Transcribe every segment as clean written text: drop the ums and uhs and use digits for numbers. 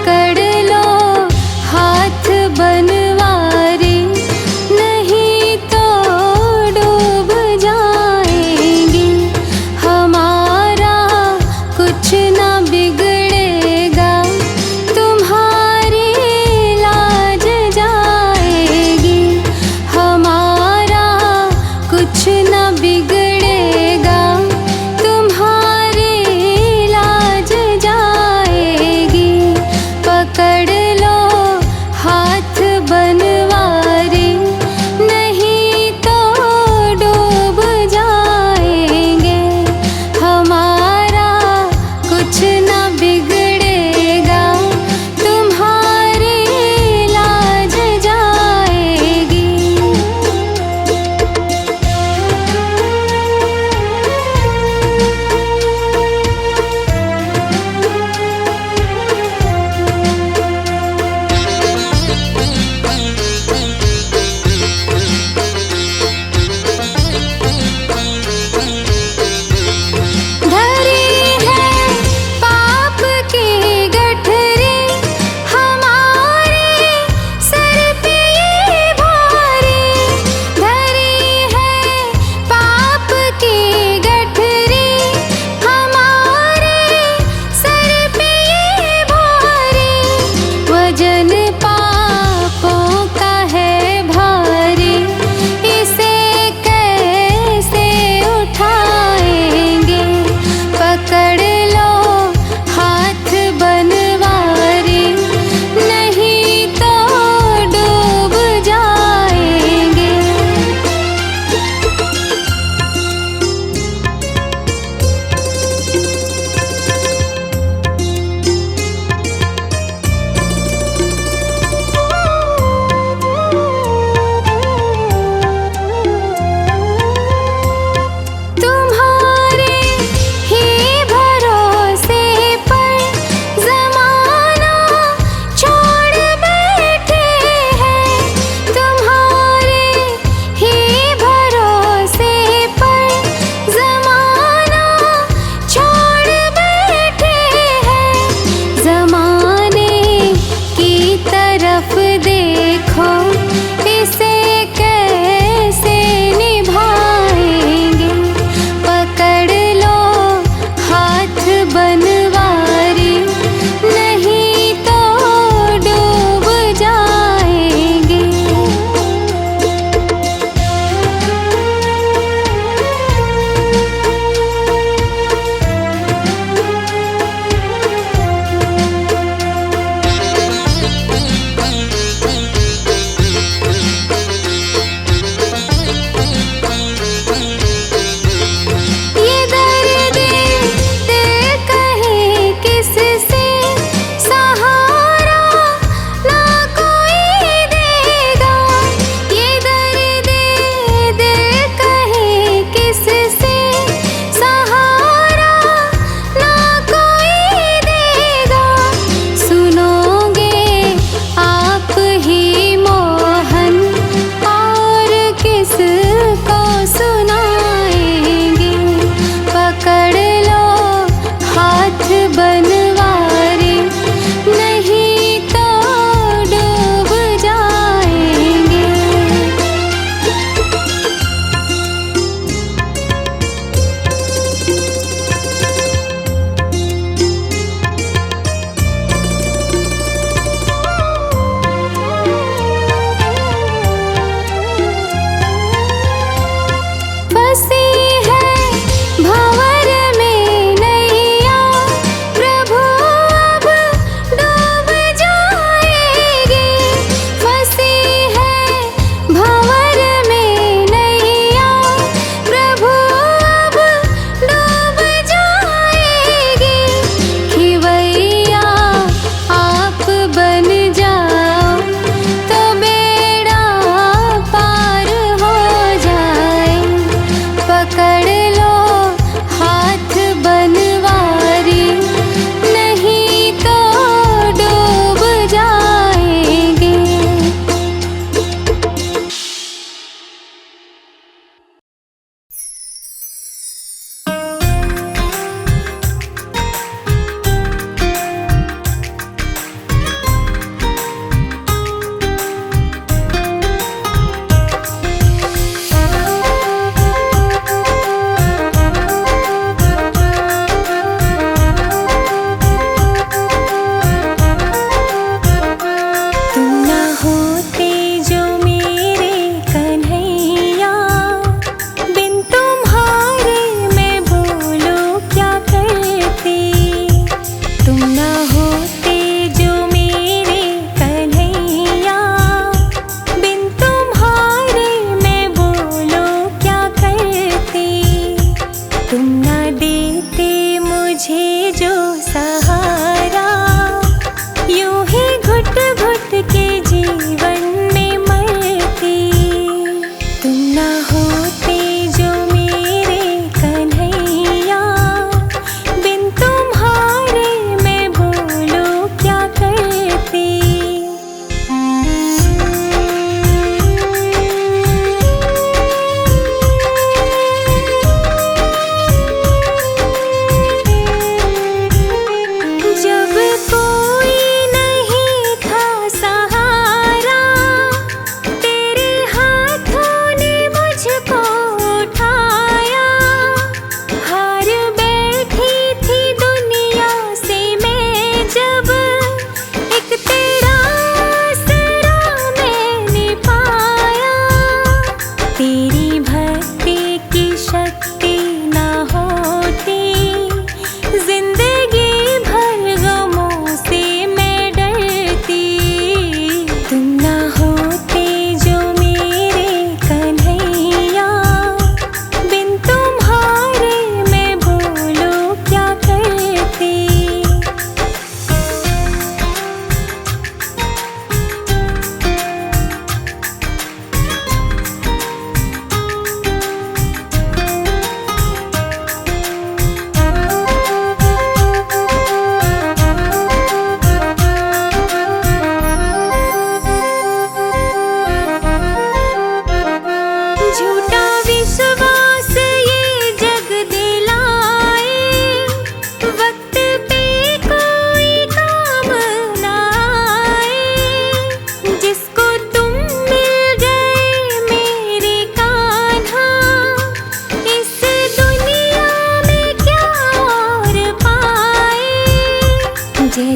पकड़ लो हाथ बनवारी, नहीं तो डूब जाएंगी। हमारा कुछ ना बिगड़ेगा, तुम्हारी लाज जाएगी। हमारा कुछ ना बिगड़ेगा, तुम्हारी लाज जाएगी। पकड़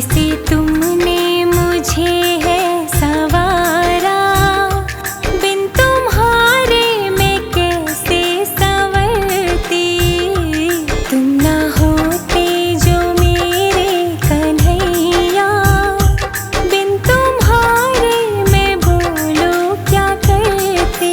से तुमने मुझे है संवारा, बिन तुम्हारे मैं कैसे संवरती। तुम ना होते जो मेरे कन्हैया, बिन तुम्हारे मैं बोलो क्या करती।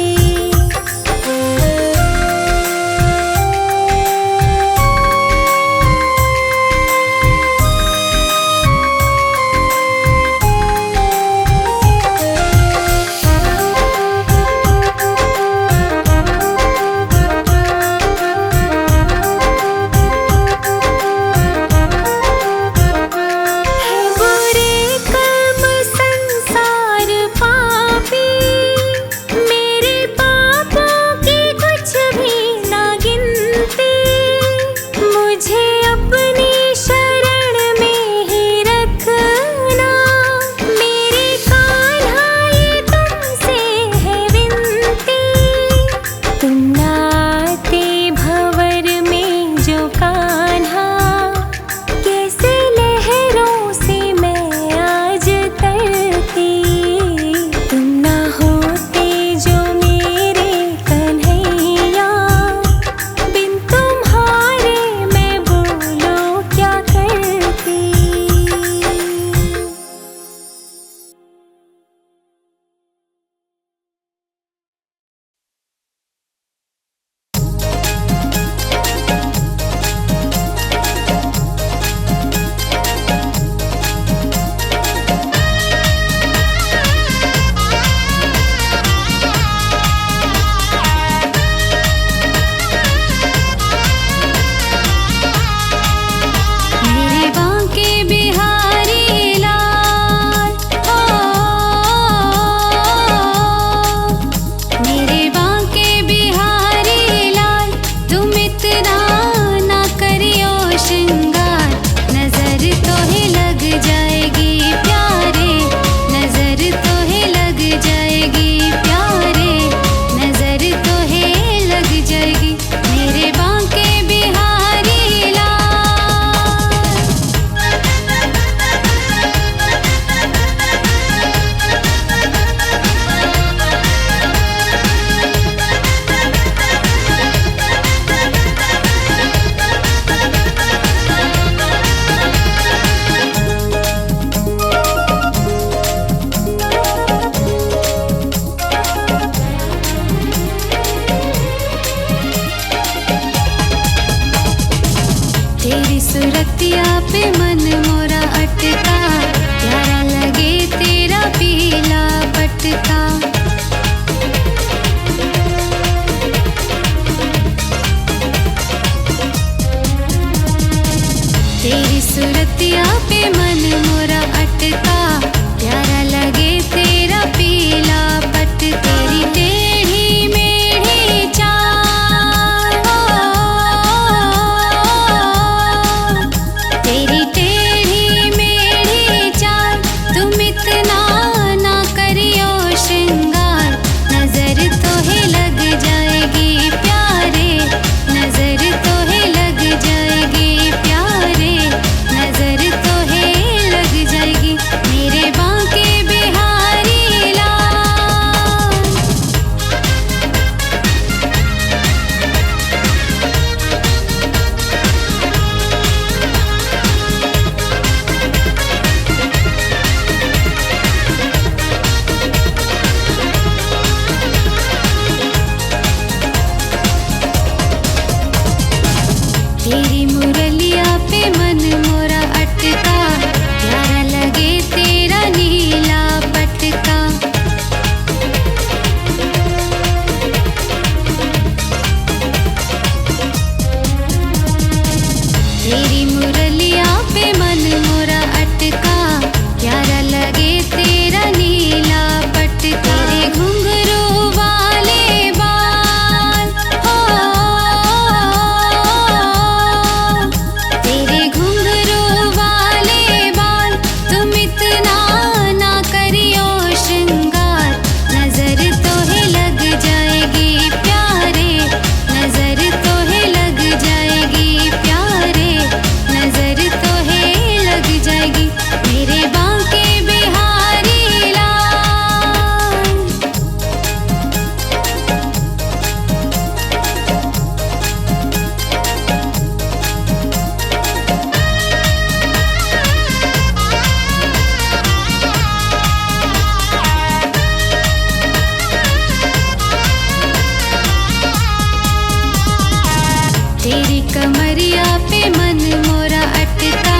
कमरिया पे मन मोरा अटका,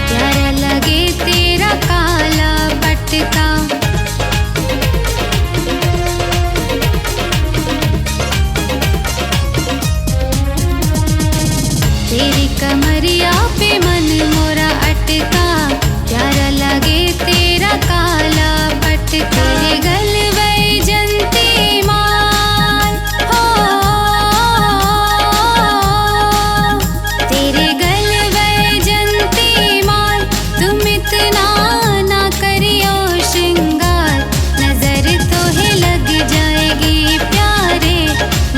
प्यारा लगे तेरा काला पटका। तेरी कमरिया पे मन मोरा अटका, प्यारा लगे तेरा काला पटका। तेरे गलवै जंती माल हो, तेरे गलवै जंती माल, तुम इतना ना करियो श्रृंगार, नजर तो है लग जाएगी प्यारे,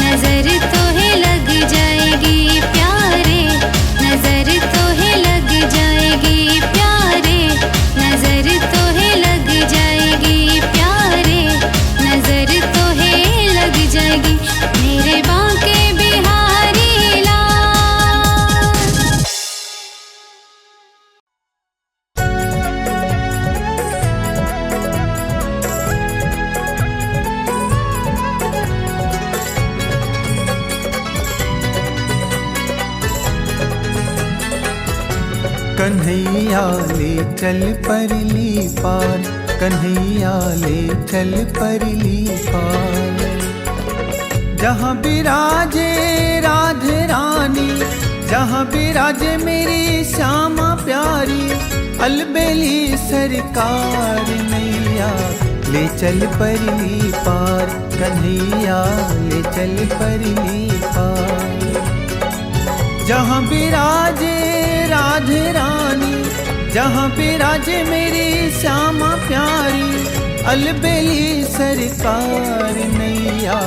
नजर तो है लग जाएगी प्यारे, नजर तो है लग जाएगी प्यारे, नजर तो है लग जाएगी प्यारे, नजर तो है लग जाएगी मेरे बांके बिहारी लाल। कन्हैया ले चल परली पार, कन्हैया ले चल परली पार। जहाँ विराजे राधे रानी, जहाँ विराजे मेरी श्यामा प्यारी, अलबेली सरकार नैया ले चल परली पार, कन्हैया ले चल परली पार। जहाँ विराजे राधे रानी, जहाँ विराजे मेरी श्यामा प्यारी, अलबेली सरकार नैया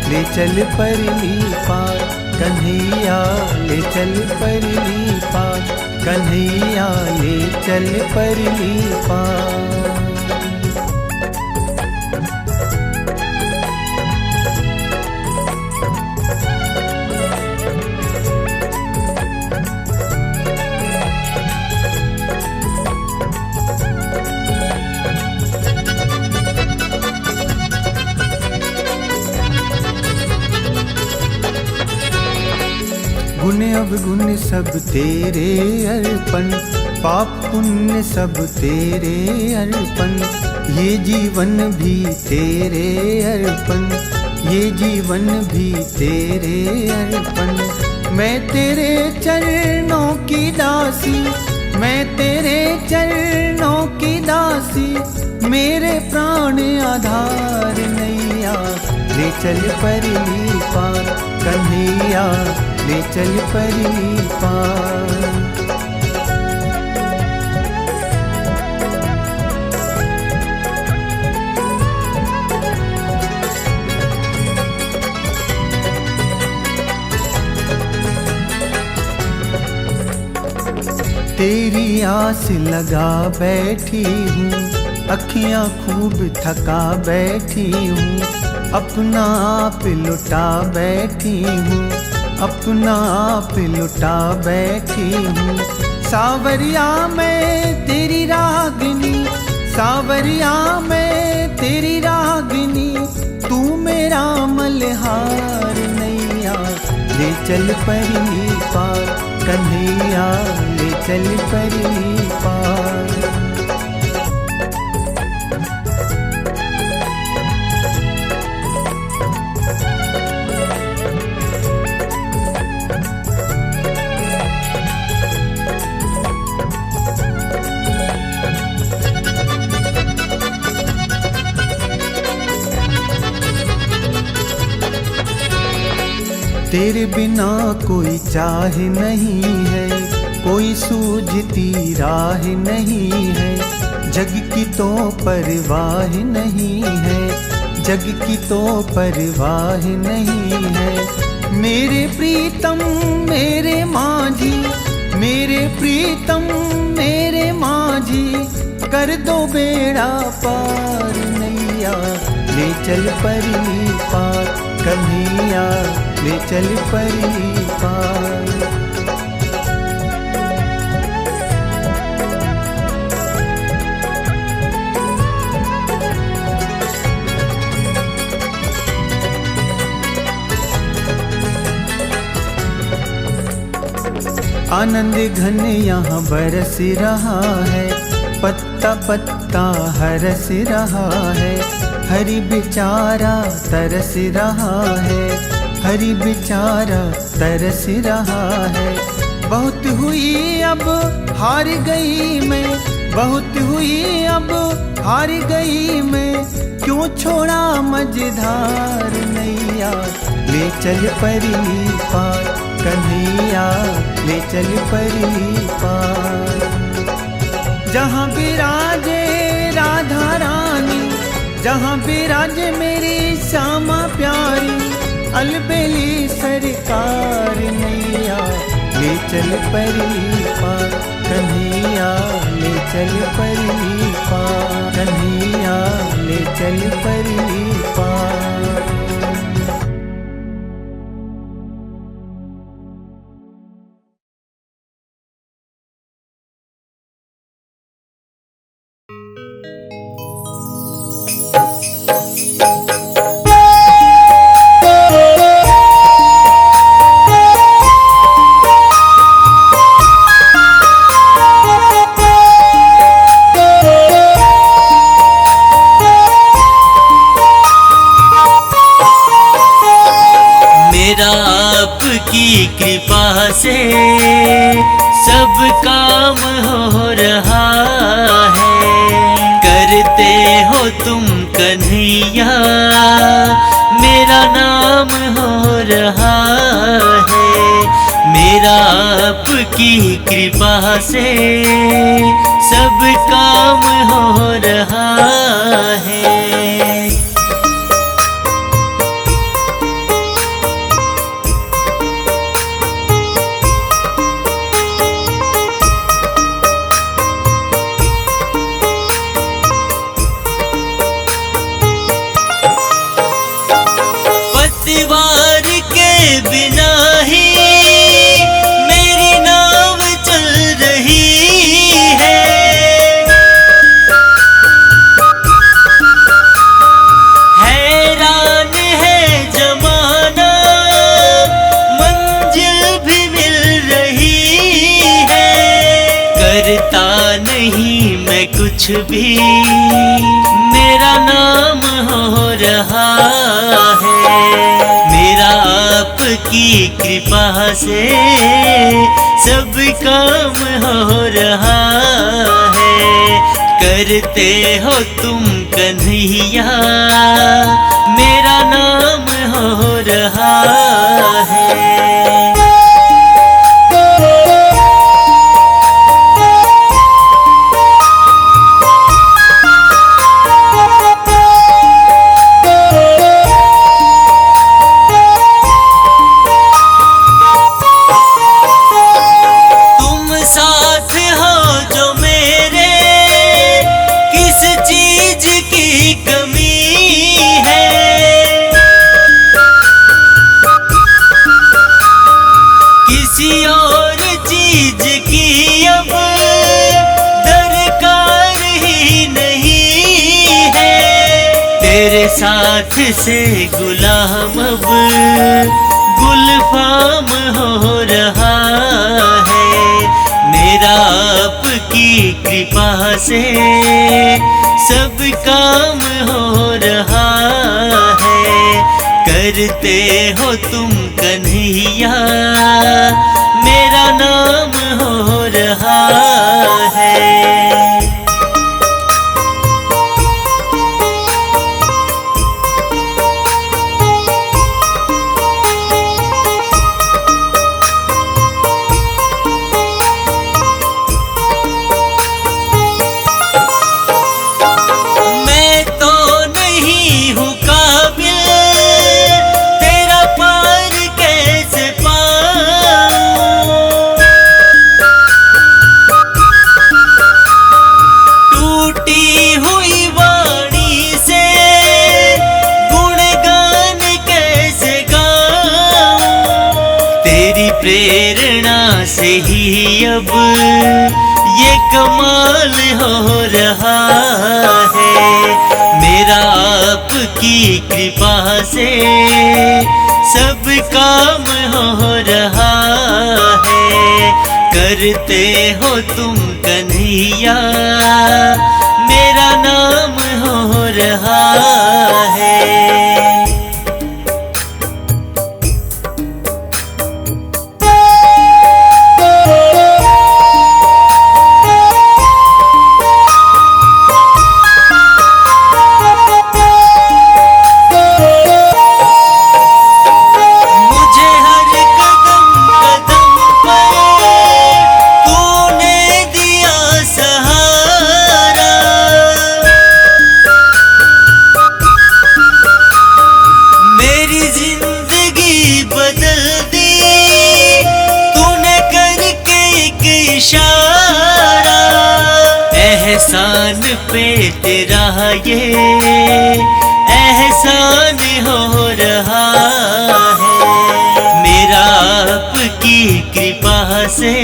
ले चल परली पार, कन्हैया ले चल परली पार, कन्हैया ले चल परली पार। गुण अवगुण सब तेरे अर्पण, पाप पुण्य सब तेरे अर्पण, ये जीवन भी तेरे अर्पण, ये जीवन भी तेरे अर्पण। मैं तेरे चरणों की दासी, मैं तेरे चरणों की दासी, मेरे प्राण आधार नैया ले चल परली पार, कन्हैया ले चल परली पार। तेरी आस लगा बैठी हूँ, अखियाँ खूब थका बैठी हूँ, अपना आप लुटा बैठी हूँ, अपना आप लुटा बैठी हूँ। सावरिया मैं तेरी रागिनी, सावरिया मैं तेरी रागिनी, तू मेरा मल्हार नैया ले चल परली पार, कन्हैया ले चल परली पार। तेरे बिना कोई चाह नहीं है, कोई सूझती राह नहीं है, जग की तो परवाह नहीं है, जग की तो परवाह नहीं है। मेरे प्रीतम मेरे माझी, मेरे प्रीतम मेरे माझी, कर दो बेड़ा पार नैया ले चल परली पार, कन्हैया ले चल परली पार। आनंद घन यहाँ बरस रहा है, पत्ता पत्ता हरस रहा है। हरि बेचारा तरस रहा है, हरि बेचारा तरस रहा है। बहुत हुई अब हार गई मैं, बहुत हुई अब हार गई मैं। क्यों छोड़ा मझधार नैया, ले चल परी पार कन्हैया, ले चल परी पार। जहाँ विराजे राधा रानी, जहाँ विराजे मेरी श्यामा प्यारी। अलबेली सरकार नैया, ले चल परी पार कन्हैया, ले चल परी पार कन्हैया, ले चल परी पार। आपकी कृपा से सब काम हो रहा है। करते हो तुम कन्हैया, मेरा नाम हो रहा है। मेरा आपकी कृपा से सब काम हो रहा है। पतवार के बिना ही मेरी नाव चल रही है। हैरान है जमाना, मंजिल भी मिल रही है। करता नहीं मैं कुछ भी, मेरा नाम हो रहा है। मेरा आपकी कृपा से सब काम हो रहा है। करते हो तुम कन्हैया, मेरा नाम हो रहा है। किसी और चीज की अब दरकार ही नहीं है। तेरे साथ से गुलाम अब गुलफाम हो रहा है। मेरा आपकी कृपा से सब काम हो रहा है। करते हो तुम कन्हैया, मेरा नाम हो रहा है। मैं तो नहीं हूँ काबिल, तेरा पार कैसे पाऊं। टूटी हुई वाणी से गुणगान कैसे गाऊं। तेरी प्रेरणा से ही अब ये कमाल हो रहा है। मेरा आपकी कृपा से सब काम हो रहा है। करते हो तुम कन्हैया, मेरा नाम हो रहा है। एहसान पे तेरा ये एहसान हो रहा है, मेरा आपकी कृपा से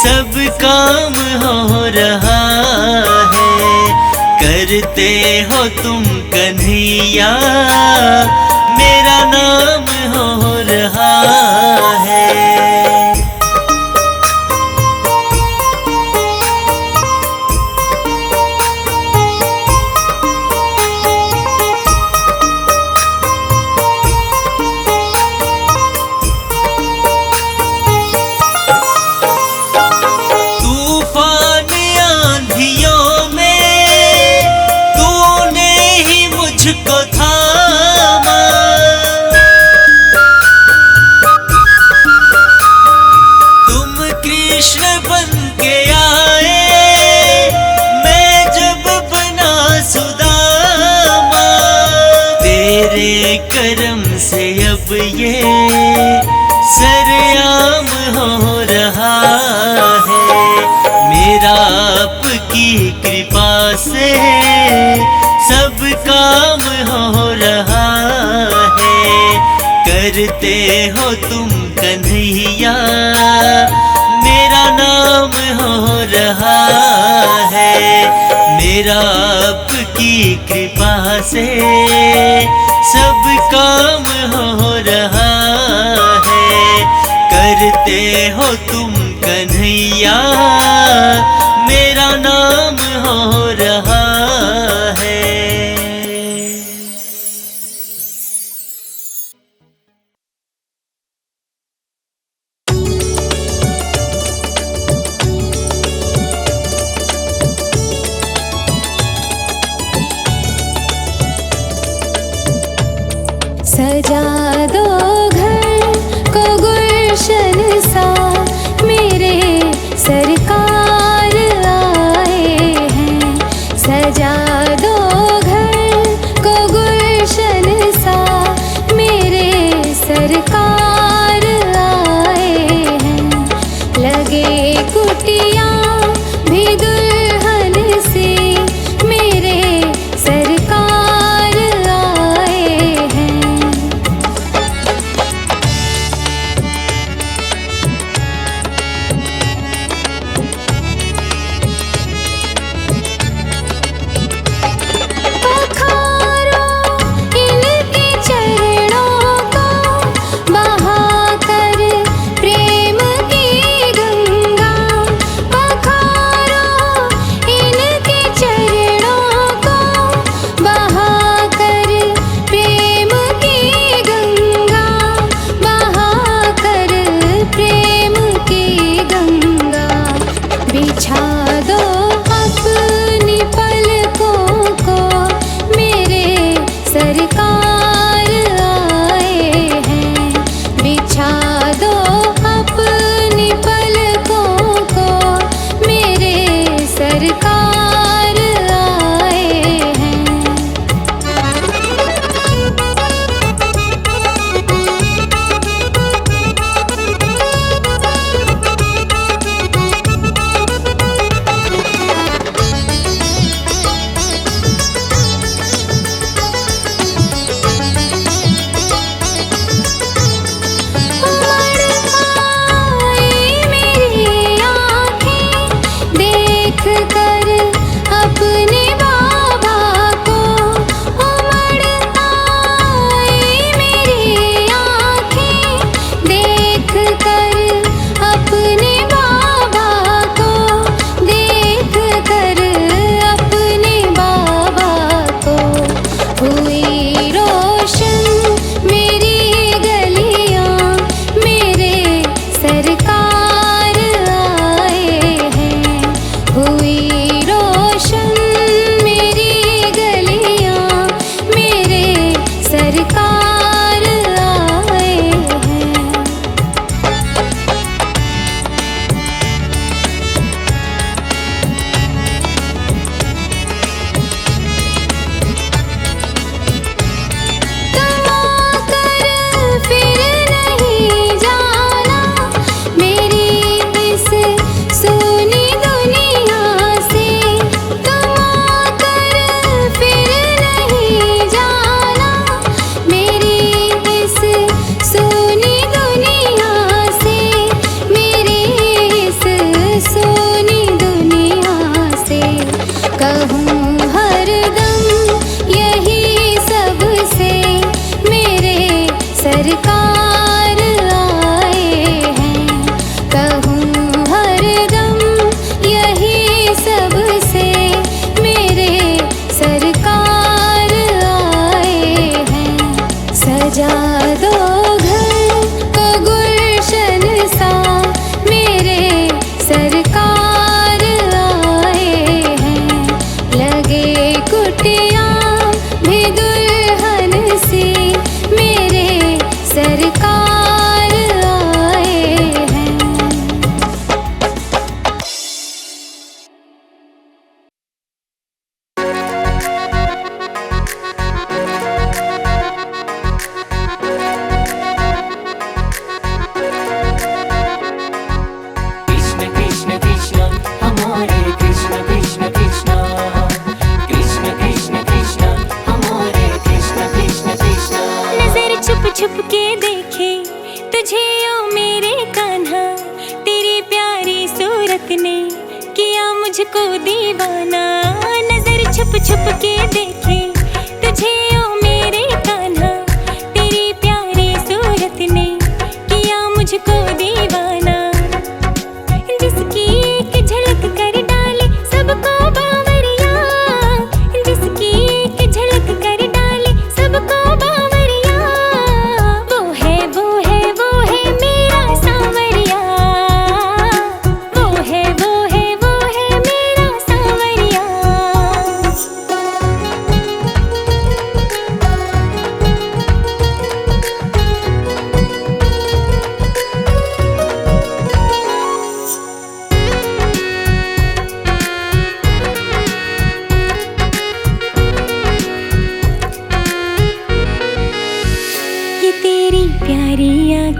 सब काम हो रहा है। करते हो तुम कन्हैया, मेरा नाम हो रहा है। करम से अब ये सरेआम हो रहा है, मेरा आपकी कृपा से सब काम हो रहा है। करते हो तुम कन्हैया, मेरा नाम हो रहा है। मेरा आपकी कृपा से सब काम हो रहा है। करते हो तुम कन्हैया, मेरा नाम हो रहा है।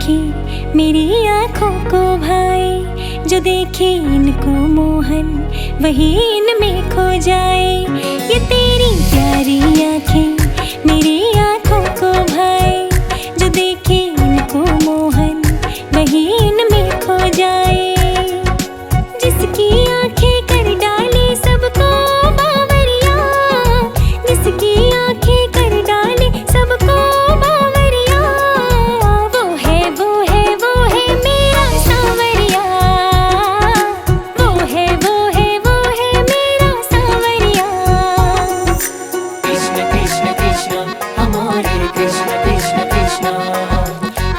आँखें मेरी आँखों को भाए, जो देखे इनको मोहन वही इनमें खो जाए। ये तेरी प्यारी आँखें मेरी आँखों को भाए, जो देखे इनको मोहन वही इनमें खो जाए। जिसकी आँखें कर डाले सबको बावरिया, जिसकी आँखें कर डाले सबको बावरिया, वो है वो है वो है मेरा सांवरिया, वो है वो है वो है मेरा सांवरिया। कृष्ण कृष्ण कृष्ण हमारे कृष्ण कृष्ण कृष्ण,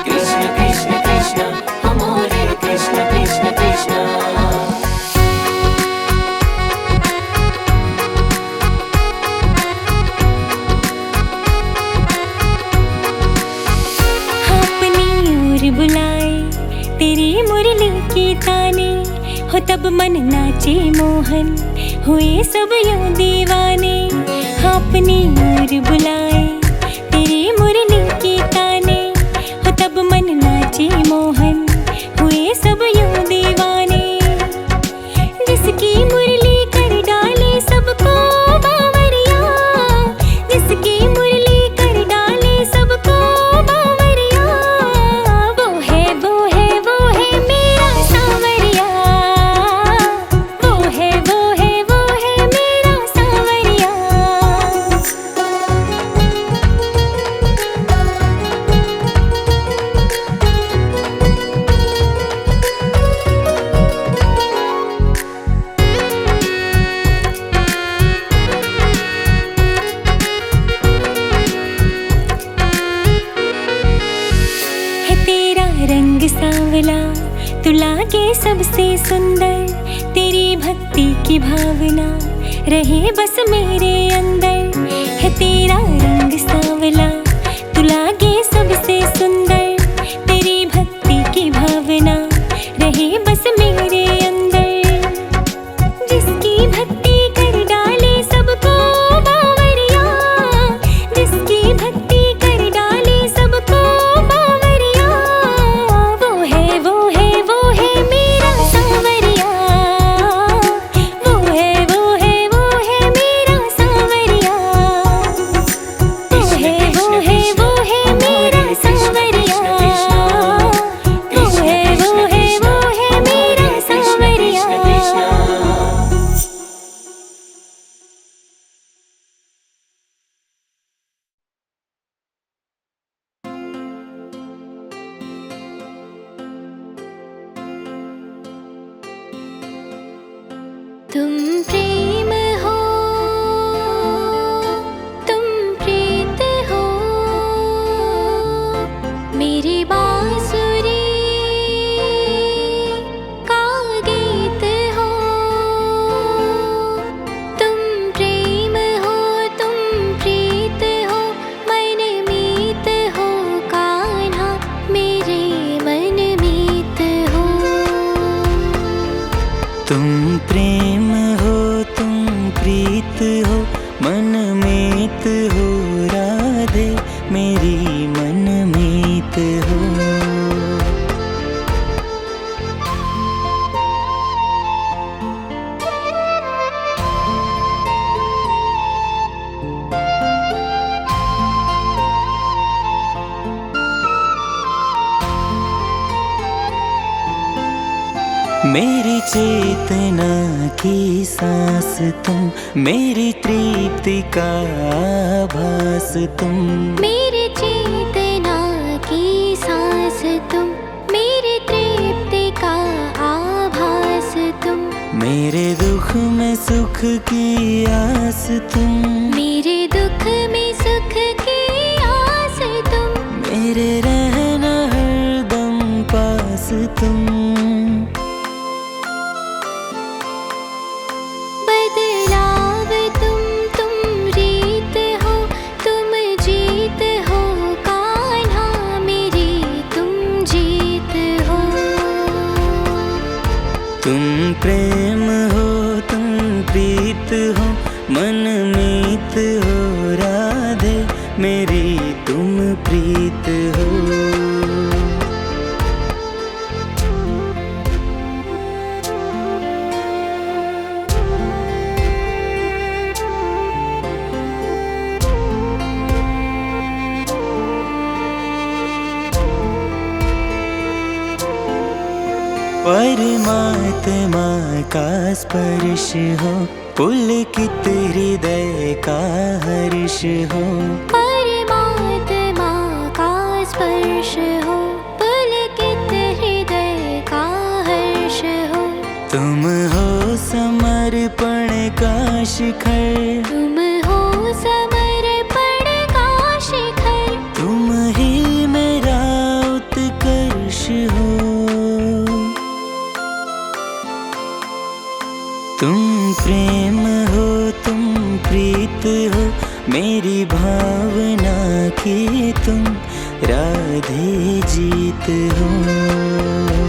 कृष्ण कृष्ण कृष्ण हमारे कृष्ण कृष्ण कृष्ण। अपनी ओर बुलाए तेरी मुरली के ताने, हो तब मन नाचे मोहन हुए सब यूं दीवाने। अपनी ओर बुलाए तेरी मुरली के ताने, हो तब मन नाचे मोहन हुए सब यूं दीवाने। जिसकी मुरली कर डाले सबको बावरिया, जिसकी मुरली कर डाले सबको बावरिया, वो है वो है वो है मेरा सांवरिया, वो है वो है वो है मेरा सांवरिया। है तेरा रंग सांवला तू लागे सबसे सुंदर, तेरी भक्ति की भावना रहे बस मेरे अंदर। है तेरा रंग सांवला तू लागे सबसे सुंदर, तेरी भक्ति की भावना रहे बस मेरे अंदर। जिसकी भक्ति कर डाले सबको बावरिया, जिसकी भक्ति कर डाले सबको बावरिया, वो है वो है वो है मेरा सांवरिया, वो है वो है वो है मेरा सांवरिया, वो है वो है वो है मेरा सांवरिया, वो है वो है वो है मेरा सांवरिया। तुम प्रेम हो, तुम प्रीत हो, मेरी बांसुरी का गीत हो। तुम प्रेम हो, तुम प्रीत हो, मन मीत हो, कान्हा मेरे मन मीत हो। तुम प्रेम हो, तुम प्रीत हो, मन मीत हो, राधे मेरी मन मीत हो। मेरी चेतना की सांस तुम, मेरी तृप्ति का आभास तुम, मेरी चेतना की सांस तुम, मेरी तृप्ति का आभास तुम, मेरे दुख में सुख की आस तुम, मेरे दुख में सुख की आस तुम, मेरे रहना हरदम पास तुम। बदलाव तुम रीत हो, तुम जीत हो, कान्हा मेरी तुम जीत हो। तुम प्रेम हो, तुम प्रीत हो, मन मीत हो, राधे मेरी तुम प्रीत हो। परमात्मा का स्पर्श हो, पुलकित हृदय का हर्ष हो। परमात्मा का स्पर्श हो, पुलकित हृदय का हर्ष हो। तुम हो समर्पण का शिखर, तुम हो समर्पण का शिखर। तुम ही मेरा उत्कर्ष हो। तुम प्रेम हो, तुम प्रीत हो, मेरी भावना की तुम राधे जीत हो।